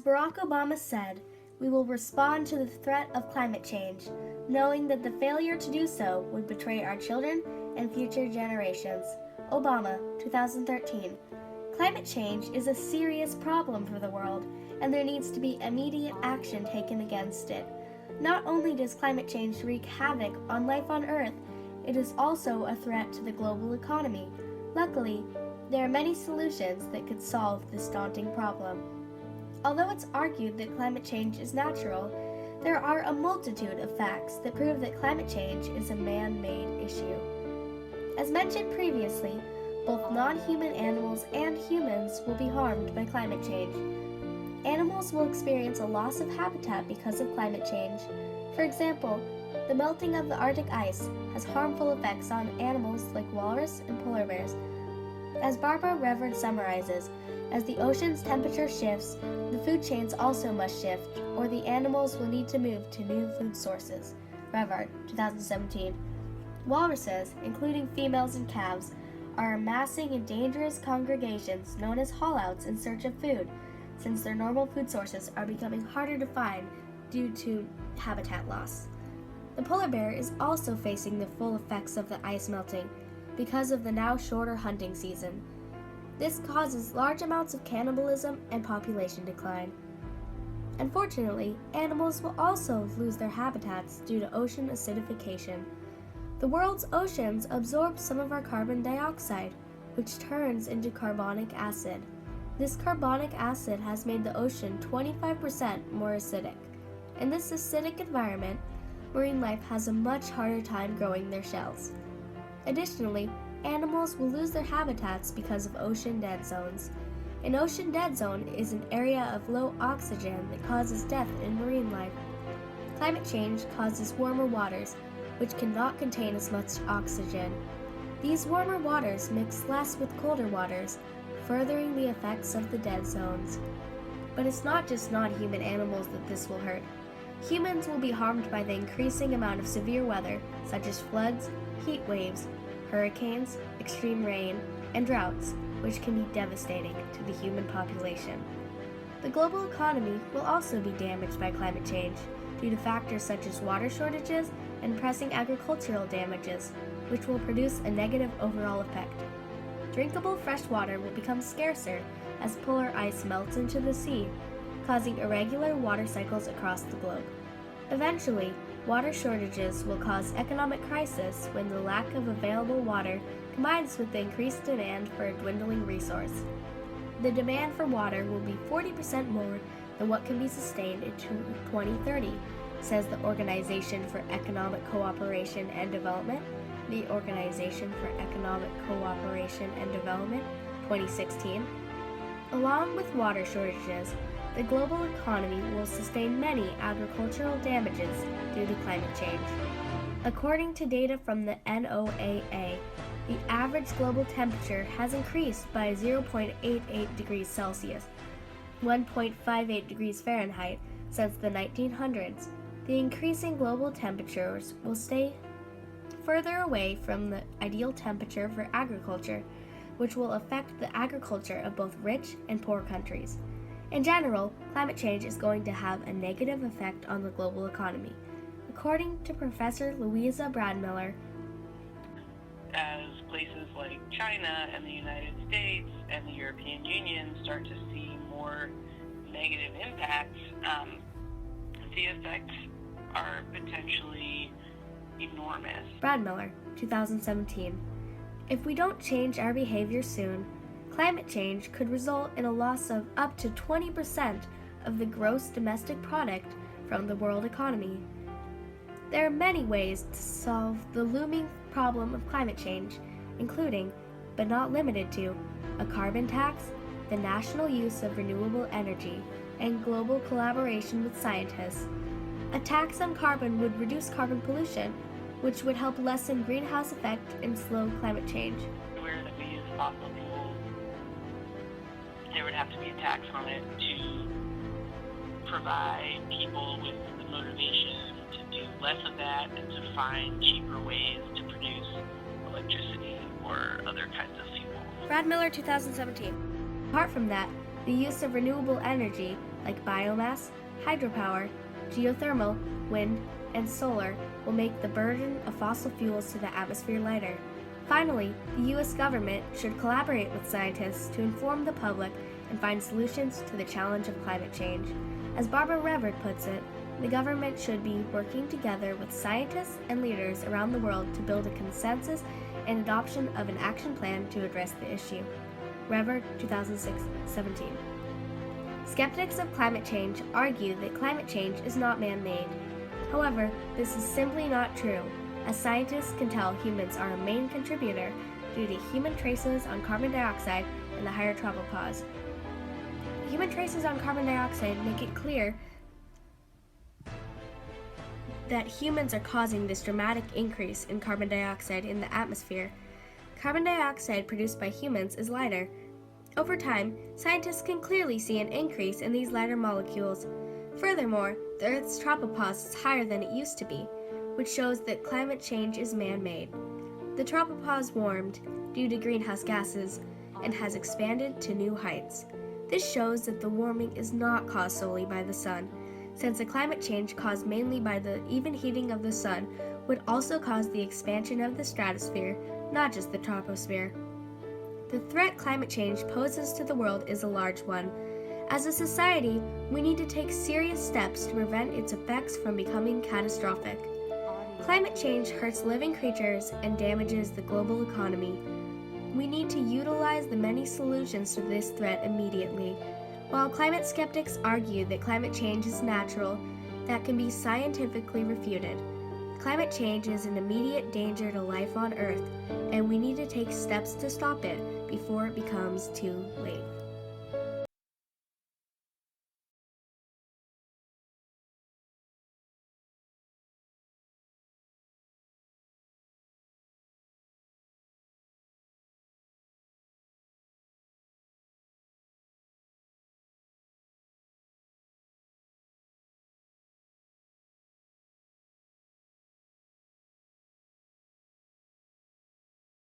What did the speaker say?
Barack Obama said, "We will respond to the threat of climate change, knowing that the failure to do so would betray our children and future generations." Obama, 2013. Climate change is a serious problem for the world, and there needs to be immediate action taken against it. Not only does climate change wreak havoc on life on Earth, it is also a threat to the global economy. Luckily, there are many solutions that could solve this daunting problem. Although it's argued that climate change is natural, there are a multitude of facts that prove that climate change is a man-made issue. As mentioned previously, both non-human animals and humans will be harmed by climate change. Animals will experience a loss of habitat because of climate change. For example, the melting of the Arctic ice has harmful effects on animals like walrus and polar bears. As Barbara Revard summarizes, as the ocean's temperature shifts, the food chains also must shift, or the animals will need to move to new food sources. Revard, 2017. Walruses, including females and calves, are amassing in dangerous congregations known as haulouts in search of food, since their normal food sources are becoming harder to find due to habitat loss. The polar bear is also facing the full effects of the ice melting because of the now shorter hunting season. This causes large amounts of cannibalism and population decline. Unfortunately, animals will also lose their habitats due to ocean acidification. The world's oceans absorb some of our carbon dioxide, which turns into carbonic acid. This carbonic acid has made the ocean 25% more acidic. In this acidic environment, marine life has a much harder time growing their shells. Additionally, animals will lose their habitats because of ocean dead zones. An ocean dead zone is an area of low oxygen that causes death in marine life. Climate change causes warmer waters, which cannot contain as much oxygen. These warmer waters mix less with colder waters, furthering the effects of the dead zones. But it's not just non-human animals that this will hurt. Humans will be harmed by the increasing amount of severe weather, such as floods, heat waves, hurricanes, extreme rain, and droughts, which can be devastating to the human population. The global economy will also be damaged by climate change due to factors such as water shortages and pressing agricultural damages, which will produce a negative overall effect. Drinkable fresh water will become scarcer as polar ice melts into the sea, causing irregular water cycles across the globe. Eventually, water shortages will cause economic crisis when the lack of available water combines with the increased demand for a dwindling resource. The demand for water will be 40% more than what can be sustained into 2030, says the Organization for Economic Cooperation and Development, the Organization for Economic Cooperation and Development, 2016. Along with water shortages, the global economy will sustain many agricultural damages due to climate change. According to data from the NOAA, the average global temperature has increased by 0.88 degrees Celsius, 1.58 degrees Fahrenheit, since the 1900s. The increasing global temperatures will stay further away from the ideal temperature for agriculture, which will affect the agriculture of both rich and poor countries. In general, climate change is going to have a negative effect on the global economy. According to Professor Louisa Bradmiller, as places like China and the United States and the European Union start to see more negative impacts, the effects are potentially enormous. Bradmiller, 2017. If we don't change our behavior soon, climate change could result in a loss of up to 20% of the gross domestic product from the world economy. There are many ways to solve the looming problem of climate change, including, but not limited to, a carbon tax, the national use of renewable energy, and global collaboration with scientists. A tax on carbon would reduce carbon pollution, which would help lessen greenhouse effect and slow climate change. Where that we use fossil fuels, there would have to be a tax on it to provide people with the motivation to do less of that and to find cheaper ways to produce electricity or other kinds of fuel. Bradmiller, 2017. Apart from that, The use of renewable energy like biomass, hydropower, geothermal, wind, and solar will make the burden of fossil fuels to the atmosphere lighter. Finally, the U.S. government should collaborate with scientists to inform the public and find solutions to the challenge of climate change. As Barbara Reverd puts it, the government should be working together with scientists and leaders around the world to build a consensus and adoption of an action plan to address the issue. Reverd, 2017. Skeptics of climate change argue that climate change is not man-made. However, this is simply not true, as scientists can tell humans are a main contributor due to human traces on carbon dioxide in the higher tropopause. Human traces on carbon dioxide make it clear that humans are causing this dramatic increase in carbon dioxide in the atmosphere. Carbon dioxide produced by humans is lighter. Over time, scientists can clearly see an increase in these lighter molecules. Furthermore, the Earth's tropopause is higher than it used to be, which shows that climate change is man-made. The tropopause warmed due to greenhouse gases and has expanded to new heights. This shows that the warming is not caused solely by the sun, since the climate change caused mainly by the even heating of the sun would also cause the expansion of the stratosphere, not just the troposphere. The threat climate change poses to the world is a large one. As a society, we need to take serious steps to prevent its effects from becoming catastrophic. Climate change hurts living creatures and damages the global economy. We need to utilize the many solutions to this threat immediately. While climate skeptics argue that climate change is natural, that can be scientifically refuted. Climate change is an immediate danger to life on Earth, and we need to take steps to stop it before it becomes too late.